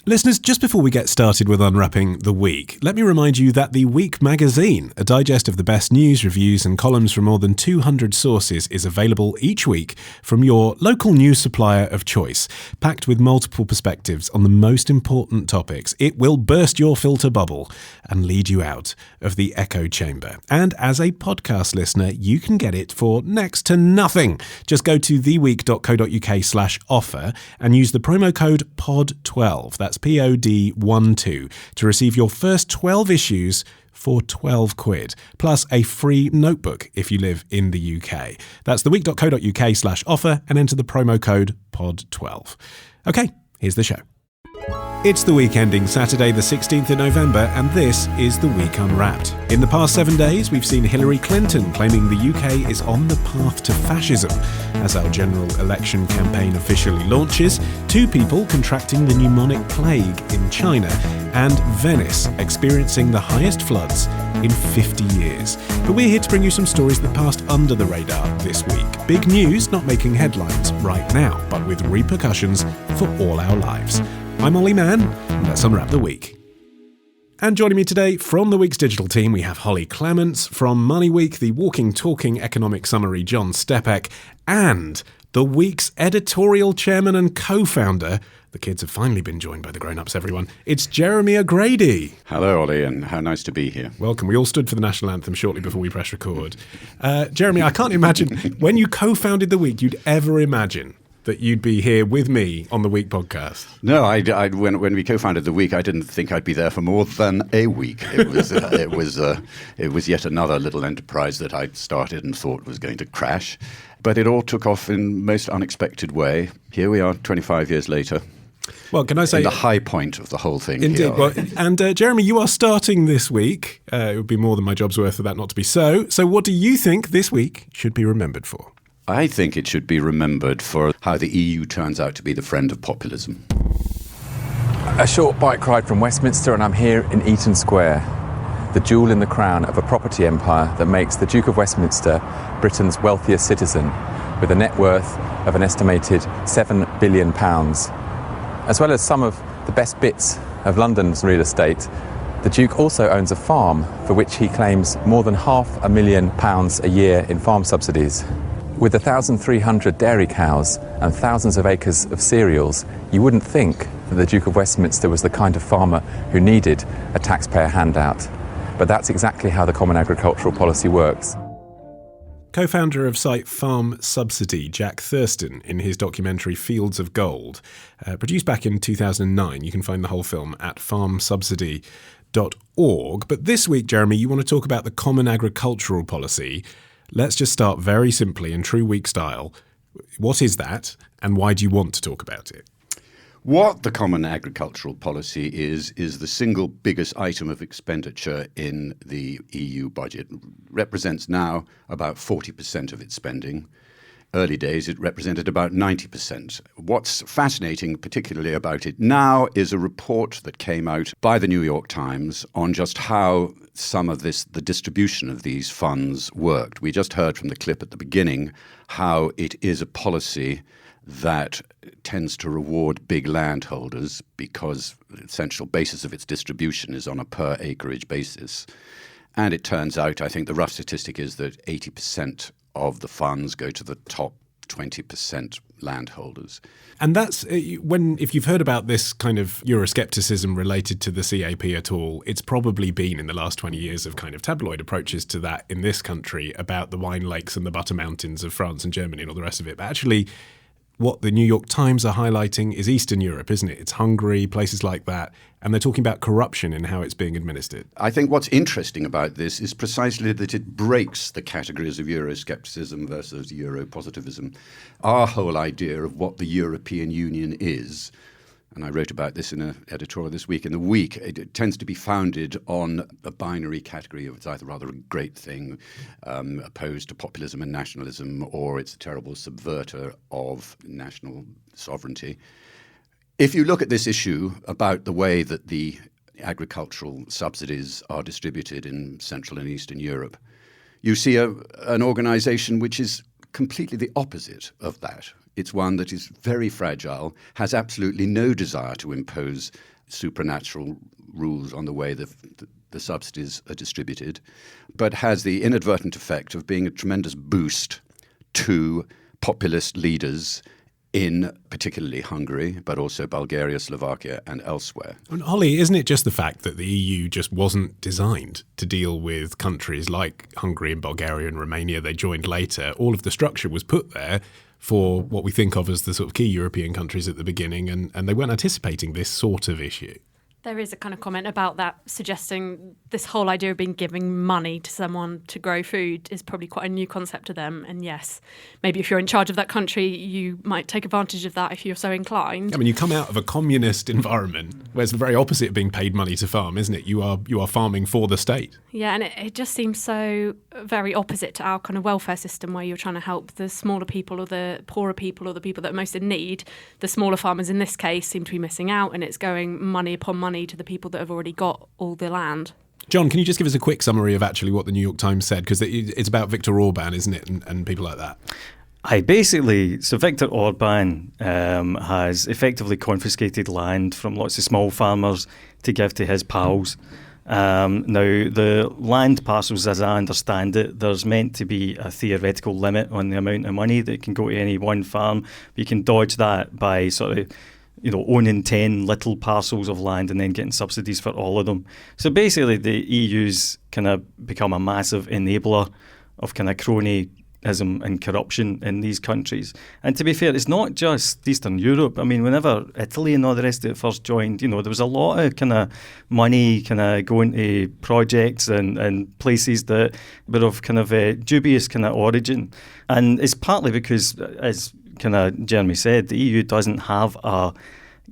Listeners, just before we get started with unwrapping the week, let me remind you that the Week magazine, a digest of the best news, reviews and columns from more than 200 sources, is available each week from your local news supplier of choice. Packed with multiple perspectives on the most important topics, it will burst your filter bubble and lead you out of the echo chamber. And as a podcast listener, you can get it for next to nothing. Just go to theweek.co.uk/offer and use the promo code POD12. That's POD12 to receive your first 12 issues for 12 quid, plus a free notebook if you live in the UK. That's theweek.co.uk/offer and enter the promo code POD12. Okay, here's the show. It's the week ending Saturday the 16th of November, and this is The Week Unwrapped. In the past 7 days, we've seen Hillary Clinton claiming the UK is on the path to fascism as our general election campaign officially launches, 2 people contracting the pneumonic plague in China, and Venice experiencing the highest floods in 50 years. But we're here to bring you some stories that passed under the radar this week. Big news not making headlines right now, but with repercussions for all our lives. I'm Hollie Mann, and let's unwrap the week. And joining me today from the week's digital team, we have Hollie Clemence, from Money Week, the walking, talking economic summary, John Stepek, and the week's editorial chairman and co-founder. The kids have finally been joined by the grown-ups, everyone. It's Jeremy O'Grady. Hello, Hollie, and how nice to be here. Welcome. We all stood for the national anthem shortly before we press record. Jeremy, I can't imagine, when you co-founded The Week, you'd ever imagine that you'd be here with me on the Week podcast. No, when we co-founded The Week, I didn't think I'd be there for more than a week. It was yet another little enterprise that I'd started and thought was going to crash. But it all took off in most unexpected way. Here we are 25 years later. Well, can I say... in the high point of the whole thing. Indeed. Well, and Jeremy, you are starting this week. It would be more than my job's worth for that not to be so. So what do you think this week should be remembered for? I think it should be remembered for how the EU turns out to be the friend of populism. A short bike ride from Westminster and I'm here in Eaton Square, the jewel in the crown of a property empire that makes the Duke of Westminster Britain's wealthiest citizen, with a net worth of an estimated £7 billion. As well as some of the best bits of London's real estate, the Duke also owns a farm for which he claims more than £500,000 a year in farm subsidies. With 1,300 dairy cows and thousands of acres of cereals, you wouldn't think that the Duke of Westminster was the kind of farmer who needed a taxpayer handout. But that's exactly how the Common Agricultural Policy works. Co-founder of site Farm Subsidy, Jack Thurston, in his documentary Fields of Gold, produced back in 2009. You can find the whole film at farmsubsidy.org. But this week, Jeremy, you want to talk about the Common Agricultural Policy. Let's just start very simply in true week style. What is that, and why do you want to talk about it? What the Common Agricultural Policy is the single biggest item of expenditure in the EU budget. It represents now about 40% of its spending. Early days, it represented about 90%. What's fascinating, particularly about it now, is a report that came out by the New York Times on just how some of the distribution of these funds worked. We just heard from the clip at the beginning how it is a policy that tends to reward big landholders because the essential basis of its distribution is on a per acreage basis. And it turns out, I think the rough statistic is that 80% of the funds go to the top 20% landholders. And that's if you've heard about this kind of Euroscepticism related to the CAP at all, it's probably been in the last 20 years of kind of tabloid approaches to that in this country about the wine lakes and the butter mountains of France and Germany and all the rest of it. But actually, what the New York Times are highlighting is Eastern Europe, isn't it? It's Hungary, places like that. And they're talking about corruption and how it's being administered. I think what's interesting about this is precisely that it breaks the categories of Euroscepticism versus Europositivism. Our whole idea of what the European Union is, and I wrote about this in an editorial this week in The Week, it tends to be founded on a binary category of it's either rather a great thing opposed to populism and nationalism, or it's a terrible subverter of national sovereignty. If you look at this issue about the way that the agricultural subsidies are distributed in Central and Eastern Europe, you see an organization which is completely the opposite of that. It's one that is very fragile, has absolutely no desire to impose supernatural rules on the way the subsidies are distributed, but has the inadvertent effect of being a tremendous boost to populist leaders in particularly Hungary, but also Bulgaria, Slovakia, and elsewhere. And Hollie, isn't it just the fact that the EU just wasn't designed to deal with countries like Hungary and Bulgaria and Romania? They joined later. All of the structure was put there for what we think of as the sort of key European countries at the beginning, and they weren't anticipating this sort of issue. There is a kind of comment about that suggesting this whole idea of giving money to someone to grow food is probably quite a new concept to them. And yes, maybe if you're in charge of that country, you might take advantage of that if you're so inclined. I mean, you come out of a communist environment where it's the very opposite of being paid money to farm, isn't it? You are farming for the state. Yeah, and it just seems so very opposite to our kind of welfare system where you're trying to help the smaller people or the poorer people or the people that are most in need. The smaller farmers in this case seem to be missing out, and it's going money upon money to the people that have already got all the land. John, can you just give us a quick summary of actually what the New York Times said? Because it's about Viktor Orban, isn't it, and people like that. So Viktor Orban has effectively confiscated land from lots of small farmers to give to his pals. Now, the land parcels, as I understand it, there's meant to be a theoretical limit on the amount of money that can go to any one farm. But you can dodge that by sort of owning 10 little parcels of land and then getting subsidies for all of them. So basically the EU's kind of become a massive enabler of kind of cronyism and corruption in these countries. And to be fair, it's not just Eastern Europe. I mean, whenever Italy and all the rest of it first joined, there was a lot of kind of money kind of going to projects and places that were of kind of a dubious kind of origin. And it's partly because, as kind of Jeremy said, the EU doesn't have a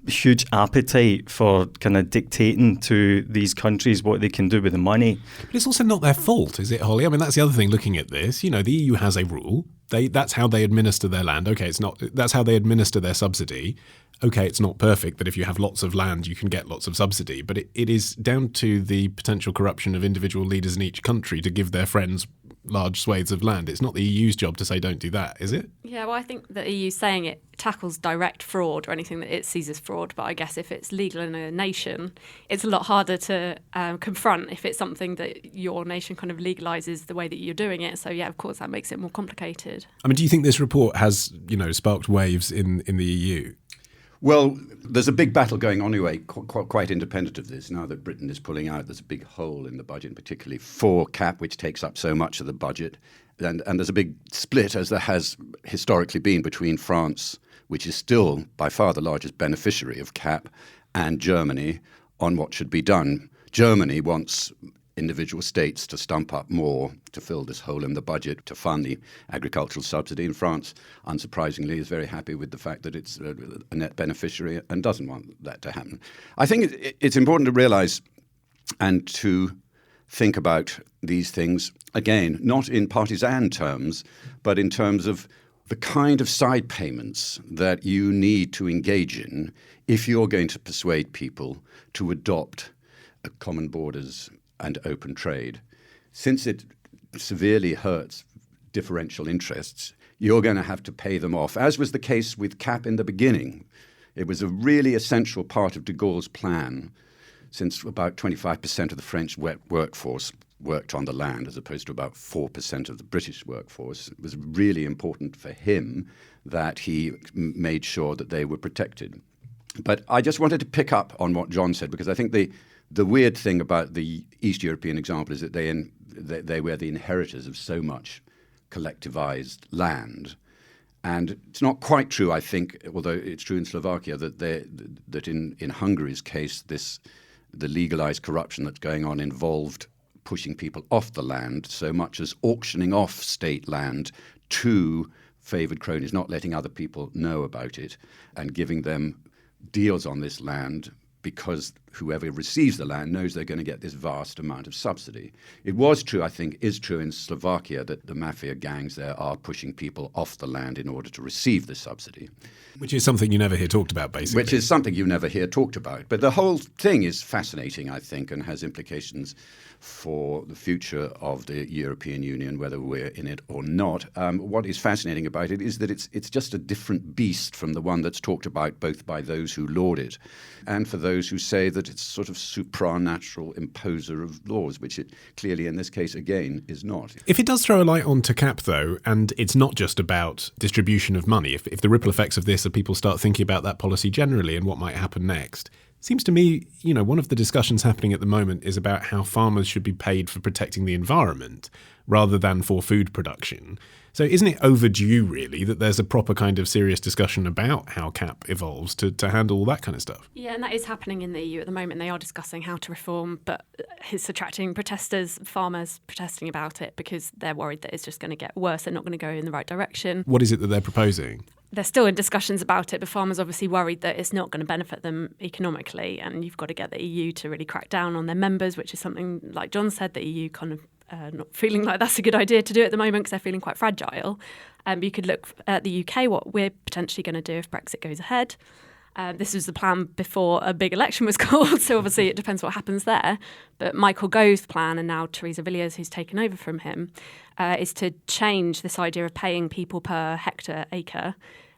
huge appetite for kind of dictating to these countries what they can do with the money. But it's also not their fault, is it, Hollie? I mean, that's the other thing looking at this. The EU has a rule. That's how they administer their land. Okay, it's not. That's how they administer their subsidy. Okay, it's not perfect that if you have lots of land, you can get lots of subsidy. But it is down to the potential corruption of individual leaders in each country to give their friends large swathes of land. It's not the EU's job to say don't do that, is it? Yeah, well, I think the EU saying it tackles direct fraud or anything that it sees as fraud. But I guess if it's legal in a nation, it's a lot harder to confront if it's something that your nation kind of legalises the way that you're doing it. So, yeah, of course, that makes it more complicated. I mean, do you think this report has, sparked waves in the EU? Well, there's a big battle going on anyway, quite independent of this. Now that Britain is pulling out, there's a big hole in the budget, particularly for CAP, which takes up so much of the budget. And there's a big split, as there has historically been, between France, which is still by far the largest beneficiary of CAP, and Germany on what should be done. Germany wants individual states to stump up more to fill this hole in the budget to fund the agricultural subsidy. And France, unsurprisingly, is very happy with the fact that it's a net beneficiary and doesn't want that to happen. I think it's important to realize and to think about these things, again, not in partisan terms, but in terms of the kind of side payments that you need to engage in if you're going to persuade people to adopt common borders and open trade. Since it severely hurts differential interests, you're going to have to pay them off, as was the case with CAP in the beginning. It was a really essential part of de Gaulle's plan, since about 25% of the French workforce worked on the land, as opposed to about 4% of the British workforce. It was really important for him that he made sure that they were protected. But I just wanted to pick up on what John said, because I think the weird thing about the East European example is that they were the inheritors of so much collectivized land. And it's not quite true, I think, although it's true in Slovakia, that in Hungary's case, the legalized corruption that's going on involved pushing people off the land so much as auctioning off state land to favoured cronies, not letting other people know about it, and giving them deals on this land because whoever receives the land knows they're going to get this vast amount of subsidy. It was true, I think, is true in Slovakia that the mafia gangs there are pushing people off the land in order to receive the subsidy. Which is something you never hear talked about, basically. Which is something you never hear talked about. But the whole thing is fascinating, I think, and has implications for the future of the European Union, whether we're in it or not. What is fascinating about it is that it's just a different beast from the one that's talked about both by those who laud it and for those who say that it's sort of supranatural imposer of laws, which it clearly in this case, again, is not. If it does throw a light onto CAP, though, and it's not just about distribution of money, if the ripple effects of this are people start thinking about that policy generally and what might happen next, seems to me, one of the discussions happening at the moment is about how farmers should be paid for protecting the environment rather than for food production. So isn't it overdue, really, that there's a proper kind of serious discussion about how CAP evolves to handle all that kind of stuff? Yeah, and that is happening in the EU at the moment. They are discussing how to reform, but it's attracting protesters, farmers protesting about it because they're worried that it's just going to get worse. They're not going to go in the right direction. What is it that they're proposing? They're still in discussions about it, but farmers obviously worried that it's not going to benefit them economically, and you've got to get the EU to really crack down on their members, which is something, like John said, the EU kind of not feeling like that's a good idea to do at the moment because they're feeling quite fragile. You could look at the UK, what we're potentially going to do if Brexit goes ahead. This was the plan before a big election was called, so obviously it depends what happens there. But Michael Gove's plan, and now Theresa Villiers, who's taken over from him, is to change this idea of paying people per hectare acre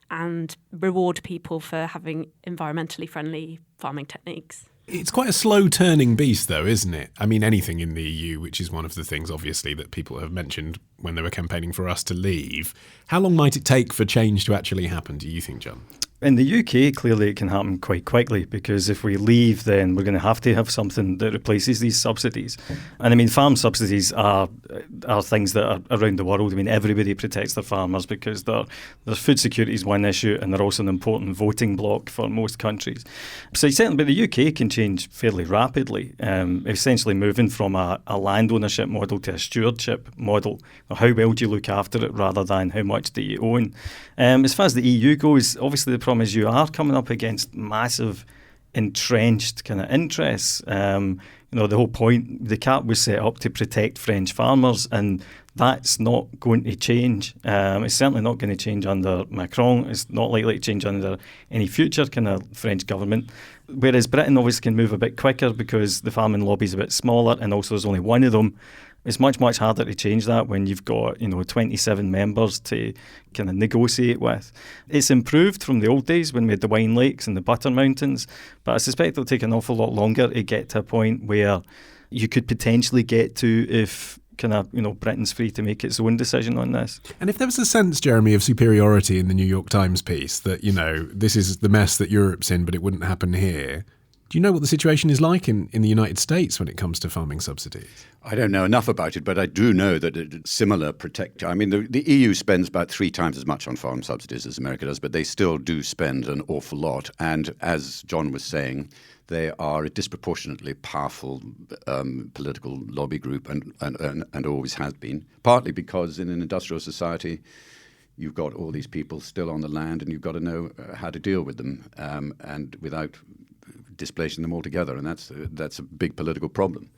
and reward people for having environmentally friendly farming techniques. It's quite a slow-turning beast, though, isn't it? I mean, anything in the EU, which is one of the things, obviously, that people have mentioned when they were campaigning for us to leave. How long might it take for change to actually happen, do you think, John? In the UK, clearly it can happen quite quickly because if we leave, then we're going to have something that replaces these subsidies. And I mean, farm subsidies are things that are around the world. I mean, everybody protects their farmers because their food security is one issue and they're also an important voting bloc for most countries. So certainly, but the UK can change fairly rapidly, essentially moving from a land ownership model to a stewardship model. How well do you look after it rather than how much do you own? As far as the EU goes, obviously the problem is you are coming up against massive entrenched kind of interests. The whole point, the CAP was set up to protect French farmers, and that's not going to change. It's certainly not going to change under Macron. It's not likely to change under any future kind of French government. Whereas Britain obviously can move a bit quicker because the farming lobby is a bit smaller, and also there's only one of them. It's much, much harder to change that when you've got, 27 members to kind of negotiate with. It's improved from the old days when we had the wine lakes and the butter mountains, but I suspect it'll take an awful lot longer to get to a point where you could potentially get to if Britain's free to make its own decision on this. And if there was a sense, Jeremy, of superiority in the New York Times piece that, this is the mess that Europe's in, but it wouldn't happen here, do you know what the situation is like in the United States when it comes to farming subsidies? I don't know enough about it, but I do know that it's similar I mean, the EU spends about 3 times as much on farm subsidies as America does, but they still do spend an awful lot. And as John was saying, they are a disproportionately powerful political lobby group and always has been, partly because in an industrial society, you've got all these people still on the land and you've got to know how to deal with them and without displacing them altogether, and that's a big political problem,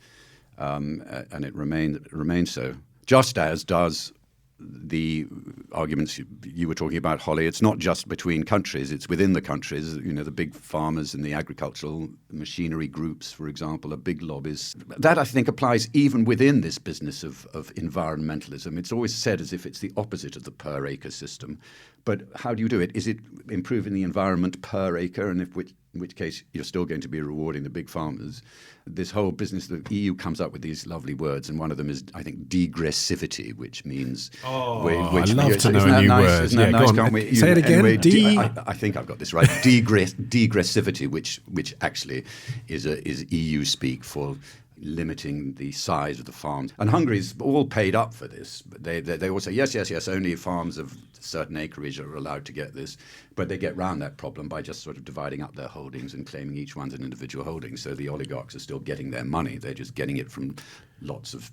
and it remains so. Just as does the arguments you were talking about, Hollie. It's not just between countries; it's within the countries. The big farmers and the agricultural machinery groups, for example, are big lobbies. That I think applies even within this business of environmentalism. It's always said as if it's the opposite of the per acre system. But how do you do it? Is it improving the environment per acre, and in which case you're still going to be rewarding the big farmers? This whole business, the EU comes up with these lovely words, and one of them is, I think, degressivity, which means... I'd love to know a new word. Isn't that nice? Can't we? Say it again. Anyway, I think I've got this right. Degressivity, which actually is EU speak for limiting the size of the farms. And Hungary's all paid up for this. But they all say, yes, only farms of certain acreage are allowed to get this. But they get round that problem by just sort of dividing up their holdings and claiming each one's an individual holding. So the oligarchs are still getting their money. They're just getting it from lots of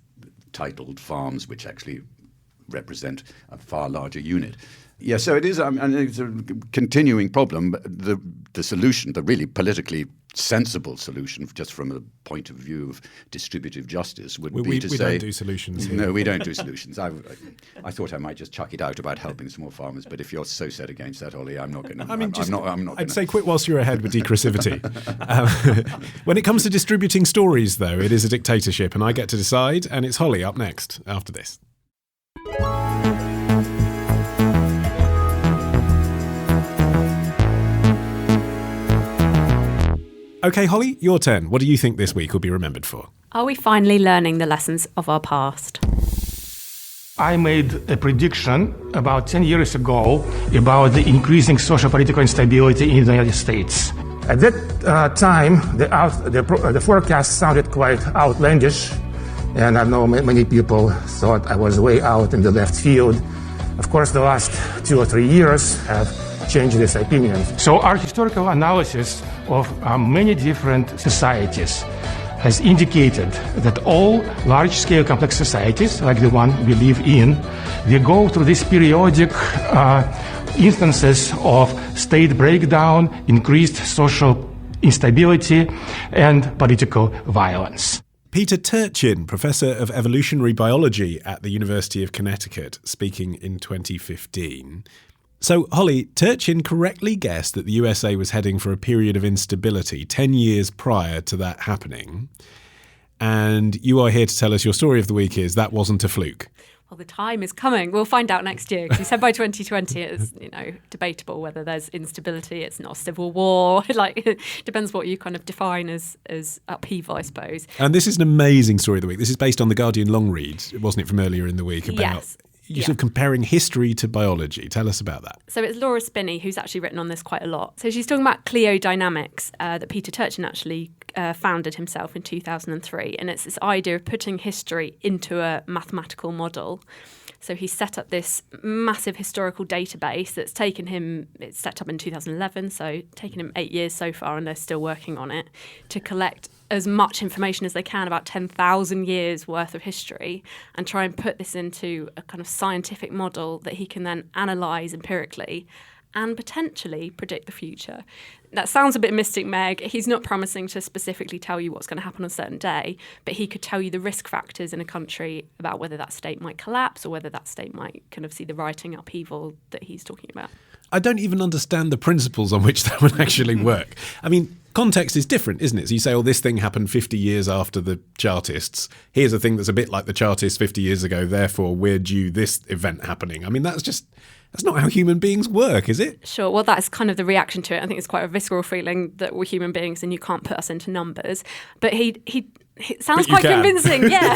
titled farms, which actually represent a far larger unit. Yeah, so it is. It's a continuing problem. The solution, the really politically sensible solution, just from a point of view of distributive justice, would be to say, we don't do solutions here. No, we don't do solutions. I thought I might just chuck it out about helping small farmers, but if you're so set against that, Hollie, I'm not going to. I'm not. I'd say quit whilst you're ahead with degressivity. When it comes to distributing stories, though, it is a dictatorship, and I get to decide. And it's Hollie up next after this. Okay, Hollie, your turn. What do you think this week will be remembered for? Are we finally learning the lessons of our past? I made a prediction about 10 years ago about the increasing social-political instability in the United States. At that time, the forecast sounded quite outlandish, and I know many people thought I was way out in the left field. Of course, the last 2 or 3 years have changed this opinion. So our historical analysis of many different societies has indicated that all large-scale complex societies, like the one we live in, they go through these periodic instances of state breakdown, increased social instability, and political violence. Peter Turchin, Professor of Evolutionary Biology at the University of Connecticut, speaking in 2015. So, Hollie, Turchin correctly guessed that the USA was heading for a period of instability 10 years prior to that happening. And you are here to tell us your story of the week is that wasn't a fluke. Well, the time is coming. We'll find out next year. Because he said by 2020 it's, debatable whether there's instability. It's not a civil war. It depends what you kind of define as upheaval, I suppose. And this is an amazing story of the week. This is based on the Guardian long read, wasn't it, from earlier in the week? About Yes. You're sort of comparing history to biology. Tell us about that. So it's Laura Spinney who's actually written on this quite a lot. So she's talking about cleodynamics that Peter Turchin actually founded himself in 2003. And it's this idea of putting history into a mathematical model. So he set up this massive historical database that's taken him, it's set up in 2011, so taken him 8 years so far, and they're still working on it, to collect as much information as they can about 10,000 years worth of history and try and put this into a kind of scientific model that he can then analyse empirically and potentially predict the future. That sounds a bit mystic, Meg. He's not promising to specifically tell you what's going to happen on a certain day, but he could tell you the risk factors in a country about whether that state might collapse or whether that state might kind of see the writing upheaval that he's talking about. I don't even understand the principles on which that would actually work. I mean, context is different, isn't it? So you say, this thing happened 50 years after the Chartists. Here's a thing that's a bit like the Chartists 50 years ago. Therefore, we're due this event happening. I mean, that's not how human beings work, is it? Sure. Well, that's kind of the reaction to it. I think it's quite a visceral feeling that we're human beings and you can't put us into numbers. But it sounds quite convincing, yeah.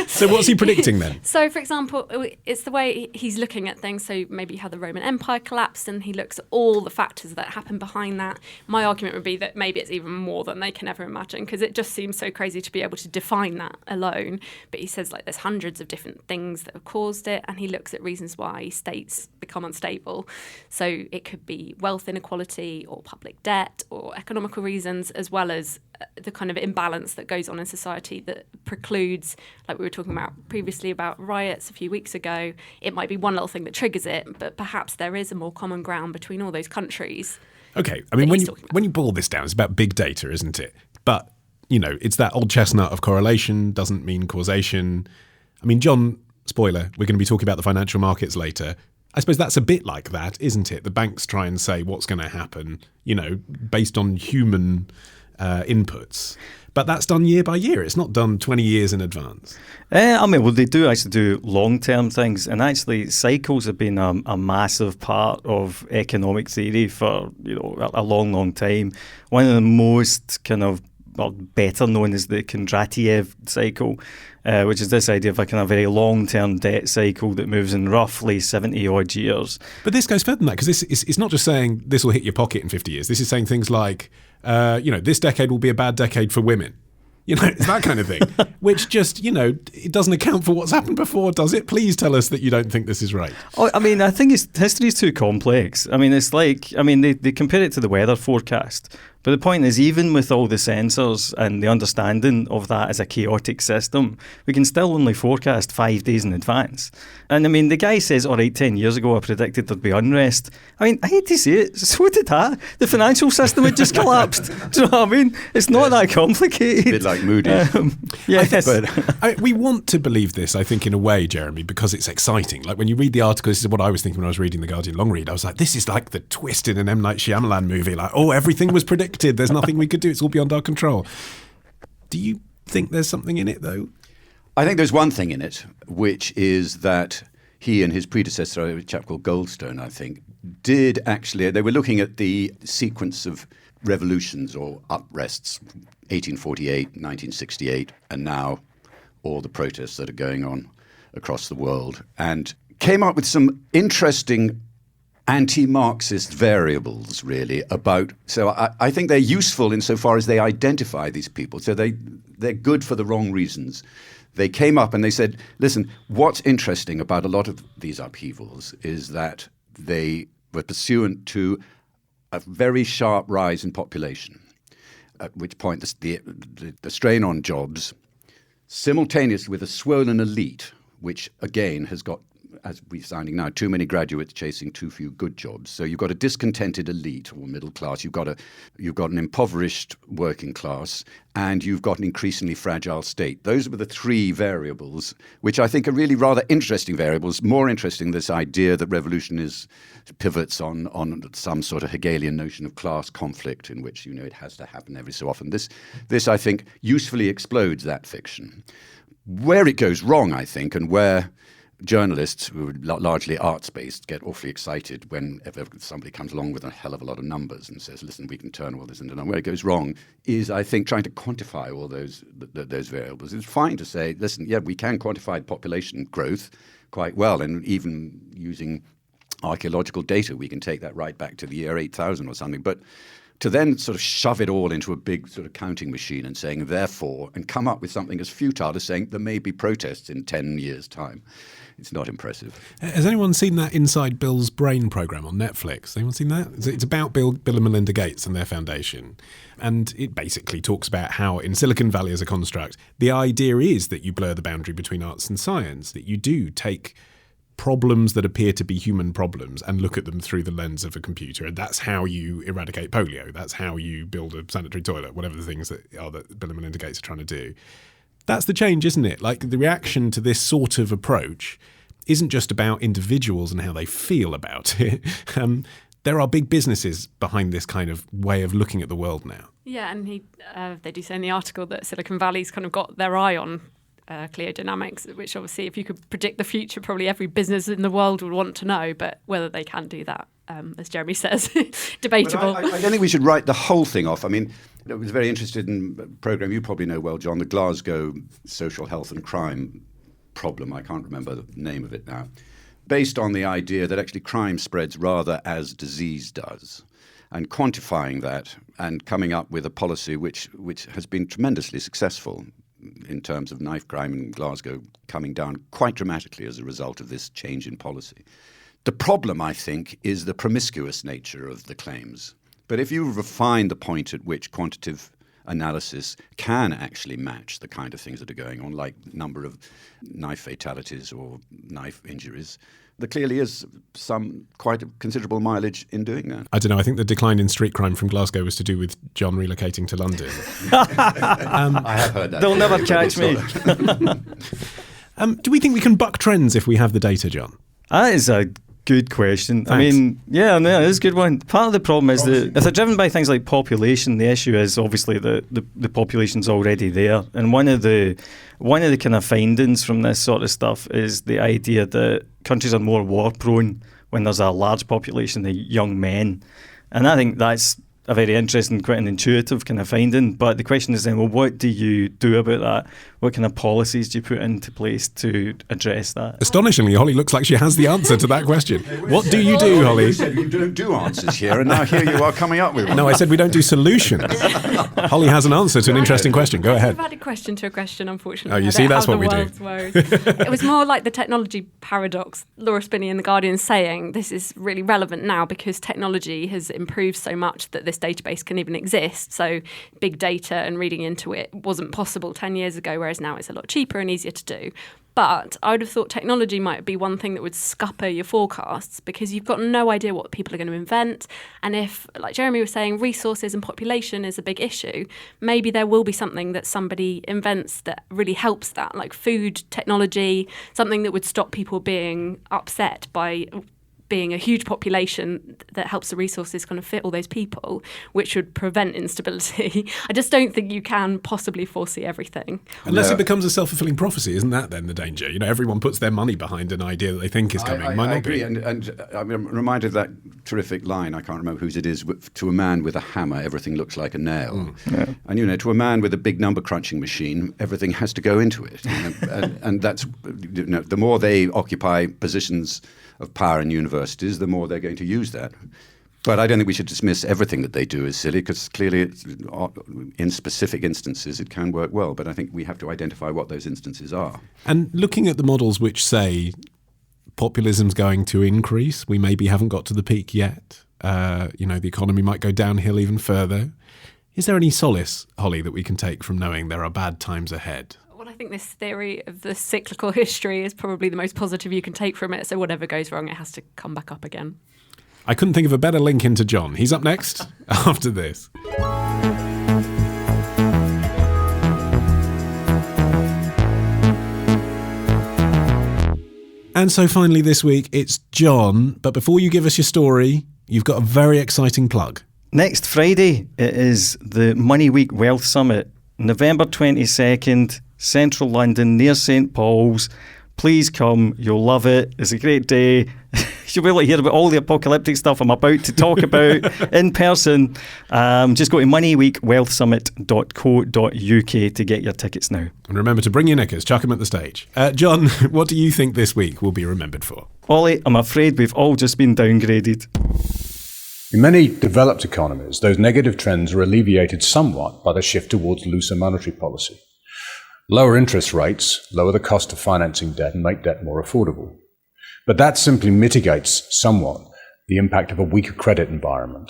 So what's he predicting then? So, for example, it's the way he's looking at things. So maybe how the Roman Empire collapsed and he looks at all the factors that happened behind that. My argument would be that maybe it's even more than they can ever imagine because it just seems so crazy to be able to define that alone. But he says there's hundreds of different things that have caused it, and he looks at reasons why states become unstable. So it could be wealth inequality or public debt or economical reasons, as well as the kind of imbalance that goes on in society that precludes, like we were talking about previously about riots a few weeks ago, it might be one little thing that triggers it, but perhaps there is a more common ground between all those countries. Okay, I mean, when you boil this down, it's about big data, isn't it? But, it's that old chestnut of correlation doesn't mean causation. I mean, John, spoiler, we're going to be talking about the financial markets later. I suppose that's a bit like that, isn't it? The banks try and say what's going to happen, based on human inputs. But that's done year by year. It's not done 20 years in advance. They do actually do long-term things. And actually, cycles have been a massive part of economic theory for a long, long time. One of the most kind of better known is the Kondratiev cycle, which is this idea of a kind of very long-term debt cycle that moves in roughly 70-odd years. But this goes further than that, because it's not just saying this will hit your pocket in 50 years. This is saying things like, this decade will be a bad decade for women. It's that kind of thing, which just, it doesn't account for what's happened before, does it? Please tell us that you don't think this is right. I think history is too complex. It's like, they compare it to the weather forecast. But the point is, even with all the sensors and the understanding of that as a chaotic system, we can still only forecast 5 days in advance. And I mean, the guy says, all right, 10 years ago I predicted thered be unrest. I mean, I hate to say it, so did I. The financial system had just collapsed. Do you know what I mean? It's not that complicated. A bit like Moody. Yes. We want to believe this, I think, in a way, Jeremy, because it's exciting. Like when you read the article, this is what I was thinking when I was reading the Guardian long read. I was like, this is like the twist in an M. Night Shyamalan movie. Like, oh, everything was predicted. There's nothing we could do. It's all beyond our control. Do you think there's something in it, though? I think there's one thing in it, which is that he and his predecessor, a chap called Goldstone, I think, did actually, they were looking at the sequence of revolutions or unrests, 1848, 1968, and now all the protests that are going on across the world, and came up with some interesting anti-Marxist variables, really, about... So I think they're useful insofar as they identify these people. So they're good for the wrong reasons. They came up and they said, listen, what's interesting about a lot of these upheavals is that they were pursuant to a very sharp rise in population, at which point the strain on jobs, simultaneously with a swollen elite, which again has got, as we're finding now, too many graduates chasing too few good jobs. So you've got a discontented elite or middle class, you've got an impoverished working class, and you've got an increasingly fragile state. Those were the three variables, which I think are really rather interesting variables, more interesting this idea that revolution pivots on some sort of Hegelian notion of class conflict in which, it has to happen every so often. This I think, usefully explodes that fiction. Where it goes wrong, I think, and where journalists who are largely arts-based get awfully excited whenever somebody comes along with a hell of a lot of numbers and says, listen, we can turn all this into numbers. Where it goes wrong is, I think, trying to quantify all those variables. It's fine to say, listen, yeah, we can quantify population growth quite well, and even using archaeological data, we can take that right back to the year 8000 or something. But to then sort of shove it all into a big sort of counting machine and saying, therefore, and come up with something as futile as saying there may be protests in 10 years' time. It's not impressive. Has anyone seen that Inside Bill's Brain program on Netflix? Anyone seen that? It's about Bill and Melinda Gates and their foundation. And it basically talks about how in Silicon Valley as a construct, the idea is that you blur the boundary between arts and science, that you do take problems that appear to be human problems and look at them through the lens of a computer. And that's how you eradicate polio. That's how you build a sanitary toilet, whatever the things that Bill and Melinda Gates are trying to do. That's the change, isn't it? Like the reaction to this sort of approach isn't just about individuals and how they feel about it. There are big businesses behind this kind of way of looking at the world now. Yeah, and they do say in the article that Silicon Valley's kind of got their eye on cliodynamics, which obviously if you could predict the future, probably every business in the world would want to know, but whether they can do that, as Jeremy says, debatable. I don't think we should write the whole thing off. I mean, I was very interested in a programme you probably know well, John, the Glasgow Social Health and Crime problem. I can't remember the name of it now. Based on the idea that actually crime spreads rather as disease does, and quantifying that and coming up with a policy which has been tremendously successful in terms of knife crime in Glasgow coming down quite dramatically as a result of this change in policy. The problem, I think, is the promiscuous nature of the claims. But if you refine the point at which quantitative analysis can actually match the kind of things that are going on, like number of knife fatalities or knife injuries, there clearly is some quite considerable mileage in doing that. I don't know. I think the decline in street crime from Glasgow was to do with John relocating to London. I have heard that. They'll never catch me. Do we think we can buck trends if we have the data, John? That is a good question. Thanks. I mean, yeah, no, it's a good one. Part of the problem is that if they're driven by things like population, the issue is obviously the population's already there. And one of the kind of findings from this sort of stuff is the idea that countries are more war prone when there's a large population of young men. And I think that's a very interesting, quite an intuitive kind of finding. But the question is then, well, what do you do about that what kind of policies do you put into place to address that? Astonishingly, Hollie looks like she has the answer to that question. What do you do, Hollie? You said you don't do answers here, and now here you are coming up with one. No, I said we don't do solutions. Hollie has an answer to an interesting question. Go ahead. I've had a question to a question, unfortunately. Oh, you see, that's what we do. It was more like the technology paradox. Laura Spinney in The Guardian saying this is really relevant now because technology has improved so much that this database can even exist. So big data and reading into it wasn't possible 10 years ago, whereas now it's a lot cheaper and easier to do. But I would have thought technology might be one thing that would scupper your forecasts because you've got no idea what people are going to invent. And if, like Jeremy was saying, resources and population is a big issue, maybe there will be something that somebody invents that really helps that, like food technology, something that would stop people being upset by being a huge population that helps the resources kind of fit all those people, which would prevent instability. I just don't think you can possibly foresee everything. Unless it becomes a self-fulfilling prophecy, isn't that then the danger? You know, everyone puts their money behind an idea that they think is coming. I agree, and I'm reminded of that terrific line, I can't remember whose it is, to a man with a hammer, everything looks like a nail. Yeah. And, you know, to a man with a big number crunching machine, everything has to go into it. and that's, you know, the more they occupy positions of power in universities, the more they're going to use that. But I don't think we should dismiss everything that they do as silly, because clearly in specific instances it can work well. But I think we have to identify what those instances are. And looking at the models which say populism's going to increase, we maybe haven't got to the peak yet. You know, the economy might go downhill even further. Is there any solace, Hollie, that we can take from knowing there are bad times ahead? Well, I think this theory of the cyclical history is probably the most positive you can take from it. So whatever goes wrong, it has to come back up again. I couldn't think of a better link into John. He's up next after this. And so finally this week, it's John. But before you give us your story, you've got a very exciting plug. Next Friday, it is the Money Week Wealth Summit, November 22nd, Central London, near St Paul's. Please come, you'll love it. It's a great day. You'll be able to hear about all the apocalyptic stuff I'm about to talk about in person. Just go to moneyweekwealthsummit.co.uk to get your tickets now. And remember to bring your knickers, chuck them at the stage. John, what do you think this week will be remembered for? Hollie, I'm afraid we've all just been downgraded. In many developed economies, those negative trends are alleviated somewhat by the shift towards looser monetary policy. Lower interest rates lower the cost of financing debt and make debt more affordable. But that simply mitigates somewhat the impact of a weaker credit environment.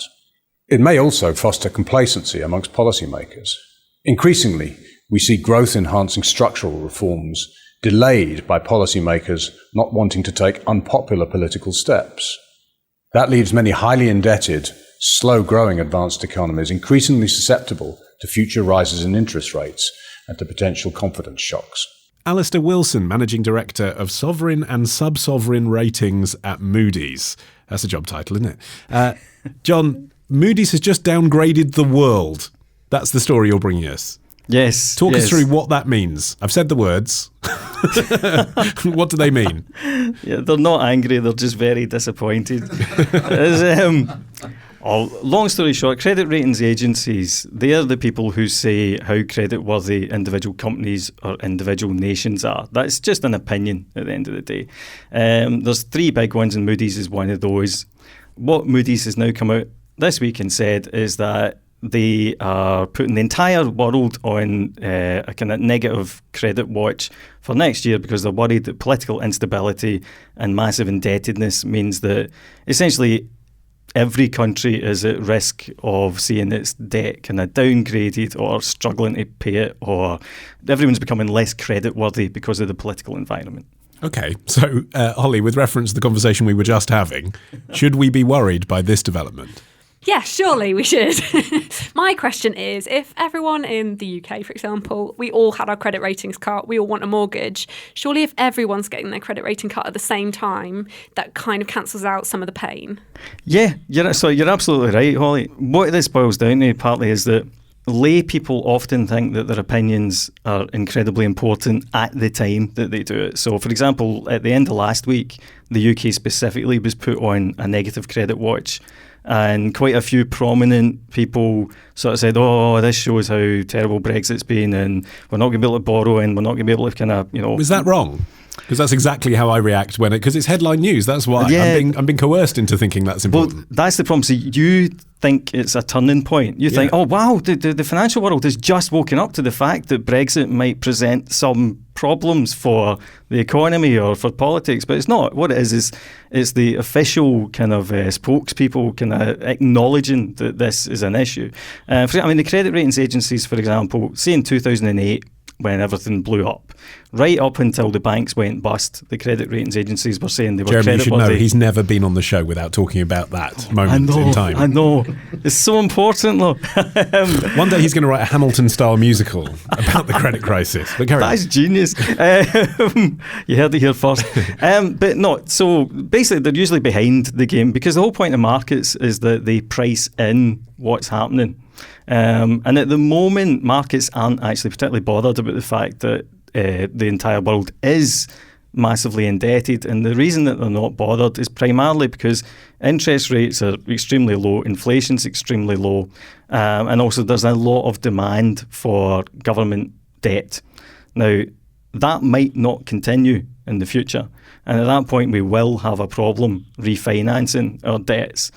It may also foster complacency amongst policymakers. Increasingly, we see growth-enhancing structural reforms delayed by policymakers not wanting to take unpopular political steps. That leaves many highly indebted, slow-growing advanced economies increasingly susceptible to future rises in interest rates and to potential confidence shocks. Alistair Wilson, Managing Director of Sovereign and Sub-Sovereign Ratings at Moody's. That's a job title, isn't it? John, Moody's has just downgraded the world. That's the story you're bringing us. Yes. Talk us through what that means. I've said the words. What do they mean? Yeah, they're not angry, they're just very disappointed. Long story short, credit ratings agencies, they are the people who say how creditworthy individual companies or individual nations are. That's just an opinion at the end of the day. There's three big ones, and Moody's is one of those. What Moody's has now come out this week and said is that they are putting the entire world on a kind of negative credit watch for next year because they're worried that political instability and massive indebtedness means that essentially every country is at risk of seeing its debt kind of downgraded or struggling to pay it, or everyone's becoming less creditworthy because of the political environment. Okay, so Hollie, with reference to the conversation we were just having, should we be worried by this development? Yeah, surely we should. My question is, if everyone in the UK, for example, we all had our credit ratings cut, we all want a mortgage, surely if everyone's getting their credit rating cut at the same time, that kind of cancels out some of the pain. Yeah, you're absolutely right, Hollie. What this boils down to partly is that lay people often think that their opinions are incredibly important at the time that they do it. So, for example, at the end of last week, the UK specifically was put on a negative credit watch And quite a few prominent people sort of said, oh, this shows how terrible Brexit's been, and we're not going to be able to borrow, and we're not going to be able to kind of, Was that wrong? Because that's exactly how I react because it's headline news. That's why I'm being coerced into thinking that's important. Well, that's the problem. So you think it's a turning point. You think, oh wow, the financial world has just woken up to the fact that Brexit might present some problems for the economy or for politics, but it's not. What it is it's the official kind of spokespeople kind of acknowledging that this is an issue. The credit ratings agencies, for example, say in 2008, when everything blew up, right up until the banks went bust, the credit ratings agencies were saying they were Jeremy, you should creditworthy. know he's never been on the show without talking about that moment in time. I know. It's so important, though. One day he's going to write a Hamilton-style musical about the credit crisis. But carry on. That's genius. You heard it here first. But no, so basically they're usually behind the game because the whole point of markets is that they price in what's happening. And at the moment, markets aren't actually particularly bothered about the fact that the entire world is massively indebted. And the reason that they're not bothered is primarily because interest rates are extremely low, inflation's extremely low, and also there's a lot of demand for government debt. Now, that might not continue in the future. And at that point, we will have a problem refinancing our debts.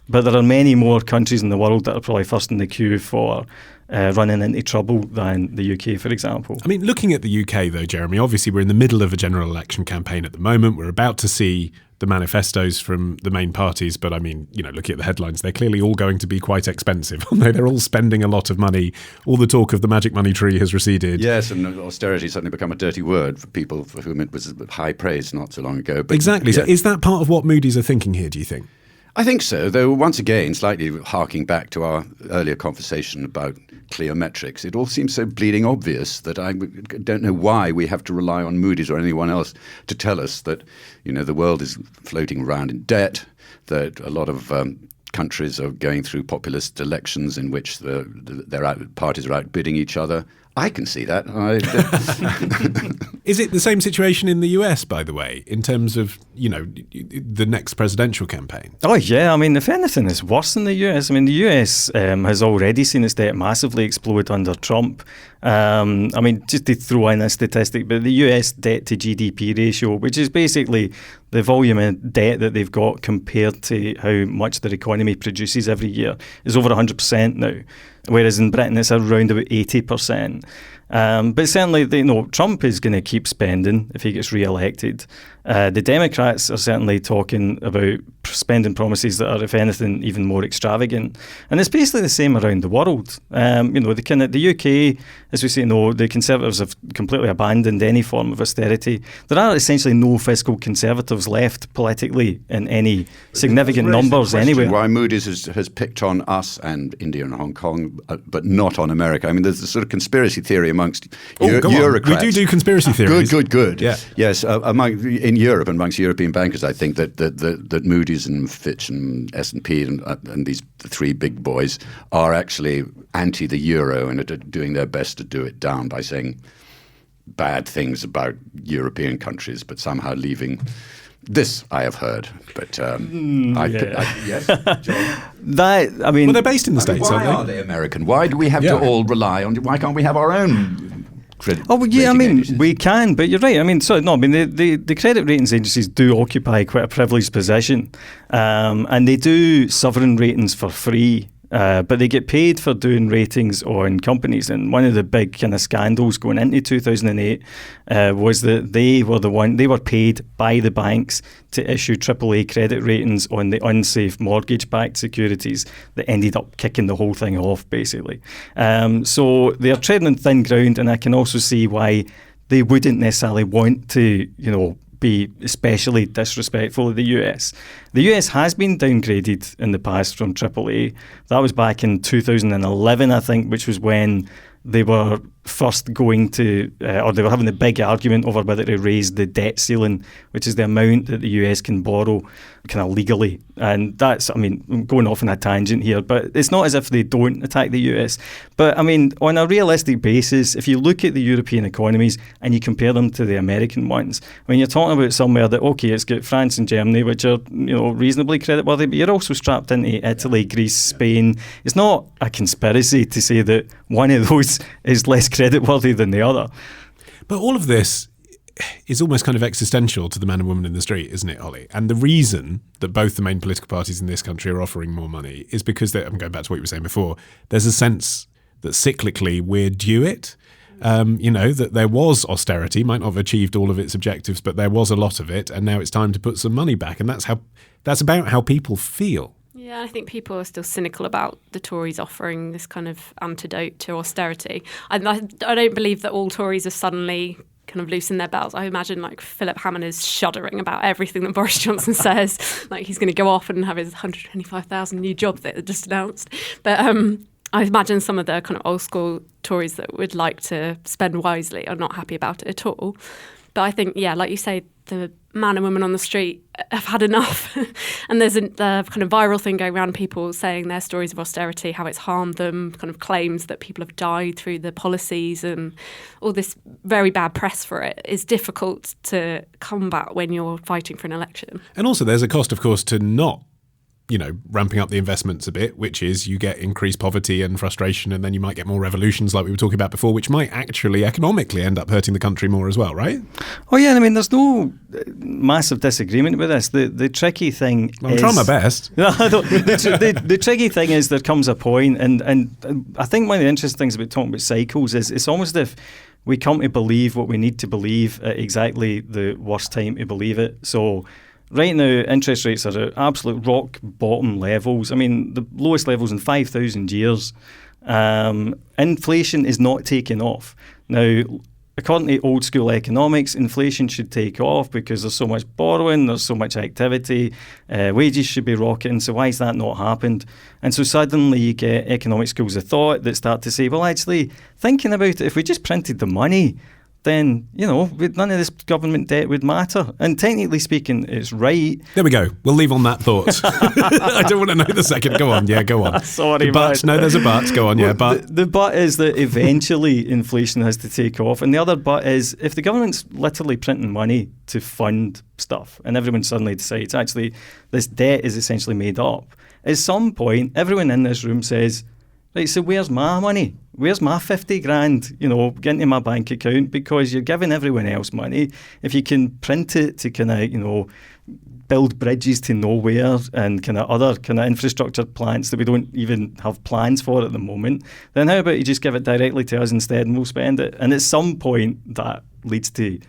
But there are many more countries in the world that are probably first in the queue for running into trouble than the UK, for example. I mean, looking at the UK, though, Jeremy, obviously we're in the middle of a general election campaign at the moment. We're about to see the manifestos from the main parties. But I mean, looking at the headlines, they're clearly all going to be quite expensive. They're all spending a lot of money. All the talk of the magic money tree has receded. Yes, and austerity has suddenly become a dirty word for people for whom it was high praise not so long ago. But exactly. Yeah. So is that part of what Moody's are thinking here, do you think? I think so, though once again, slightly harking back to our earlier conversation about clear metrics, it all seems so bleeding obvious that I don't know why we have to rely on Moody's or anyone else to tell us that, the world is floating around in debt, that a lot of countries are going through populist elections in which parties are outbidding each other. I can see that. Is it the same situation in the US, by the way, in terms of, the next presidential campaign? Oh, yeah. I mean, if anything, it's worse than the US. I mean, the US has already seen its debt massively explode under Trump. Just to throw in a statistic, but the US debt to GDP ratio, which is basically the volume of debt that they've got compared to how much their economy produces every year, is over 100% now. Whereas in Britain, it's around about 80%. But certainly, Trump is going to keep spending if he gets re-elected. The Democrats are certainly talking about spending promises that are, if anything, even more extravagant. And it's basically the same around the world. The UK, as we say, the Conservatives have completely abandoned any form of austerity. There are essentially no fiscal Conservatives left politically in any significant numbers anywhere. Why Moody's has picked on us and India and Hong Kong, but not on America. I mean, there's a sort of conspiracy theory amongst bureaucrats. We do conspiracy theories. Good. Yeah. Yes, in Europe, amongst European bankers, I think that Moody's and Fitch and S&P and these three big boys are actually anti the euro and are doing their best to do it down by saying bad things about European countries, but somehow leaving. This I have heard, but yes, John. Well, they're based in the States, why aren't they? Are they American? Why do we have to all rely on? Why can't we have our own? We can, but you're right. The credit ratings agencies do occupy quite a privileged position, and they do sovereign ratings for free. But they get paid for doing ratings on companies. And one of the big kind of scandals going into 2008 was that they were paid by the banks to issue AAA credit ratings on the unsafe mortgage-backed securities that ended up kicking the whole thing off, basically. So they're treading on thin ground, and I can also see why they wouldn't necessarily want to, be especially disrespectful of the US. The US has been downgraded in the past from AAA. That was back in 2011, I think, which was when they were first going to, or they were having a big argument over whether to raise the debt ceiling, which is the amount that the US can borrow kind of legally. And that's, I'm going off on a tangent here, but it's not as if they don't attack the US. But on a realistic basis, if you look at the European economies and you compare them to the American ones, you're talking about somewhere that, okay, it's got France and Germany, which are, reasonably creditworthy, but you're also strapped into Italy, Greece, Spain. It's not a conspiracy to say that one of those is less creditworthy than the other. But all of this is almost kind of existential to the man and woman in the street, isn't it, Hollie? And the reason that both the main political parties in this country are offering more money is because, I'm going back to what you were saying before, there's a sense that cyclically we're due it. That there was austerity, might not have achieved all of its objectives, but there was a lot of it, and now it's time to put some money back. And that's about how people feel. Yeah, I think people are still cynical about the Tories offering this kind of antidote to austerity. I don't believe that all Tories have suddenly kind of loosened their belts. I imagine like Philip Hammond is shuddering about everything that Boris Johnson says, like he's going to go off and have his 125,000 new job that they just announced. But I imagine some of the kind of old school Tories that would like to spend wisely are not happy about it at all. But I think, yeah, like you say, the man and woman on the street have had enough. And there's a kind of viral thing going around, people saying their stories of austerity, how it's harmed them, kind of claims that people have died through the policies, and all this very bad press for it is difficult to combat when you're fighting for an election. And also there's a cost, of course, to not ramping up the investments a bit, which is you get increased poverty and frustration, and then you might get more revolutions like we were talking about before, which might actually economically end up hurting the country more as well, right? Oh yeah, I mean, there's no massive disagreement with this. The tricky thing is... I'm trying my best. The tricky thing is there comes a point, and I think one of the interesting things about talking about cycles is it's almost as if we come to believe what we need to believe at exactly the worst time to believe it. So right now, interest rates are at absolute rock bottom levels. I mean, the lowest levels in 5,000 years. Inflation is not taking off. Now, according to old school economics, inflation should take off because there's so much borrowing, there's so much activity, wages should be rocketing, so why has that not happened? And so suddenly you get economic schools of thought that start to say, well, actually, thinking about it, if we just printed the money, then, none of this government debt would matter. And technically speaking, it's right. There we go. We'll leave on that thought. I don't want to know the second. Go on. Yeah, go on. Sorry, but no, there's a but. Go on, yeah, but. The but is that eventually inflation has to take off. And the other but is if the government's literally printing money to fund stuff and everyone suddenly decides, actually, this debt is essentially made up, at some point, everyone in this room says, right, so where's my money? Where's my 50 grand, get into my bank account? Because you're giving everyone else money. If you can print it to kind of, build bridges to nowhere and kind of other kind of infrastructure plans that we don't even have plans for at the moment, then how about you just give it directly to us instead and we'll spend it? And at some point that leads to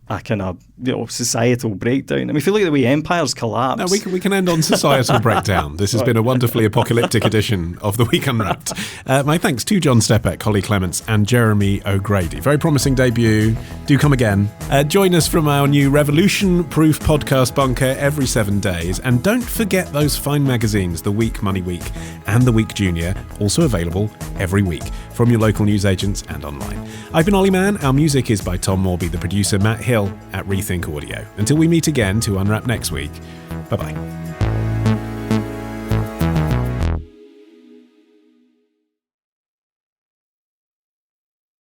a kind of societal breakdown. I mean, if you look at the way empires collapse... No, we can end on societal breakdown. This has been a wonderfully apocalyptic edition of The Week Unwrapped. My thanks to John Stepek, Hollie Clemence and Jeremy O'Grady. Very promising debut. Do come again. Join us from our new revolution-proof podcast bunker every 7 days. And don't forget those fine magazines, The Week, Money Week and The Week Junior, also available every week from your local newsagents and online. I've been Ollie Mann. Our music is by Tom Morby, the producer Matt Hill at Rethink Audio. Until we meet again to unwrap next week, bye-bye.